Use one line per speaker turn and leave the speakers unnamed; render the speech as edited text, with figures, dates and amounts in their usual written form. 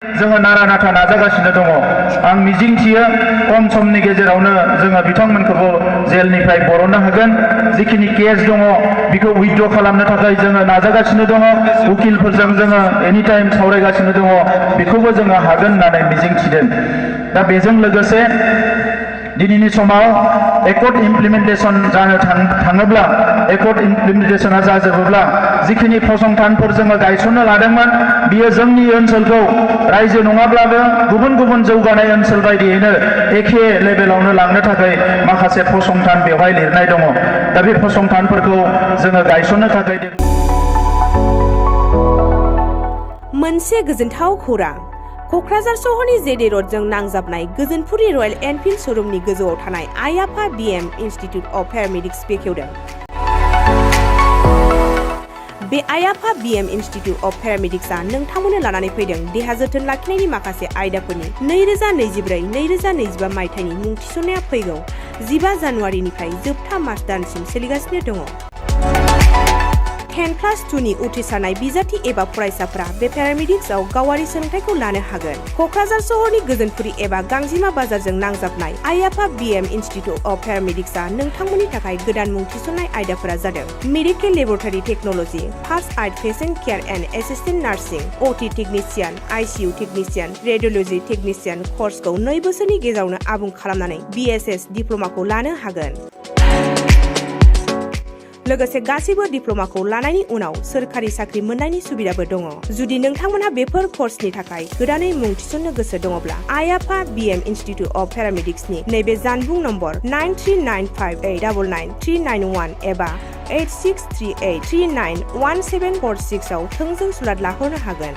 जोङो नारा नाथा नाजागासिनो दङ। आं मिजिंथियो खम समनि गेजेरावनो जोङो बिथांमोनखौबो जेलनिफ्राय बरननो हागोन। जिखिनि केस दङ बेखौ उइथड्र खालामनो थाखाय जोङो नाजागासिनो दङ। उकिलफोरजों जोङो एनि टाइम सावरायगासिनो दङ। बेखौबो जोङो हागोन होननानै मिजिंथिदों। दा बेजों लोगोसे दिनैनि समाव एकर्ड इमप्लिमेन्टेसन जानो थाङोब्ला एकर्ड इमप्लिमेन्टेसना जाजोबोब्ला जिखिनि फसंथानफोर जोङो गायसननो लादोंमोन बियो जोंनि ओनसोलखौ रायजो नङाब्लाबो गुबुन गुबुन जौगानाय ओनसोल बायदियैनो एखे लेभेलावनो लांनो थाखाय माखासे फसंथान बेवहाय लिरनाय दङ। दा बे फसंथानफोरखौ जोङो गायसननो थाखाय
मोनसे गोजोनथाव खौरां। क'क्राझार सहरनि जेडे रडजों नांजाबनाय गोजोनपुरि रयेल एनफिल्ड श'रुमनि गोजौआव थानाय आइ आफा बिएम इनस्टिट्युट अफ पेरामेडिक्स बेखेवदों। बे आइ आफा बिएम इनस्टिट्युट अफ पेरामेडिक्सआ नोंथांमोननो लानानै फैदों देहा जोथोन लाखिनायनि माखासे आयदाफोरनि 2024-2025 मायथाइनि मुं थिसननाया फैगौ 15 जानुवारिनिफ्राय जोबथा मार्च दानसिम सोलिगासिनो दङ। 10+2 नि उथ्रिसारनाय बिजाथि एबा फरायसाफोरा बे पेरामेडिक्सआव गावारि सोलोंथाइखौ लानो हागोन। क'क्राझार सहरनि गोजोनपुरि एबा गांजिमा बाजारजों नांजाबनाय आइ आफा बिएम इनस्टिट्युट अफ पेरामेडिक्सआ नोंथांमोननि थाखाय गोदान मुं थिसननाय आयदाफोरा जादों medical laboratory technology, first aid patient care and assistant nursing, OT technician, ICU technician, radiology technician कर्सखौ 2 बोसोरनि गेजेरावनो आबुं खालामनानै बिएसएस डिप्ल'माखौ लानो हागोन। लोगोसे गासैबो डिप्ल'माखौ लानायनि उनाव सोरखारि साख्रि मोननायनि सुबिदाबो दङ। जुदि नोंथांमोनहा बेफोर कर्सनि थाखाय गोदानै मुं थिसननो गोसो दङब्ला आइ आफा बिएम इनस्टिट्युट अफ पेरामेडिक्सनि नैबे जानबुं नम्बर 9395899391 एबा 8638391746 आव थोंजों सुलाद लाहरनो हागोन।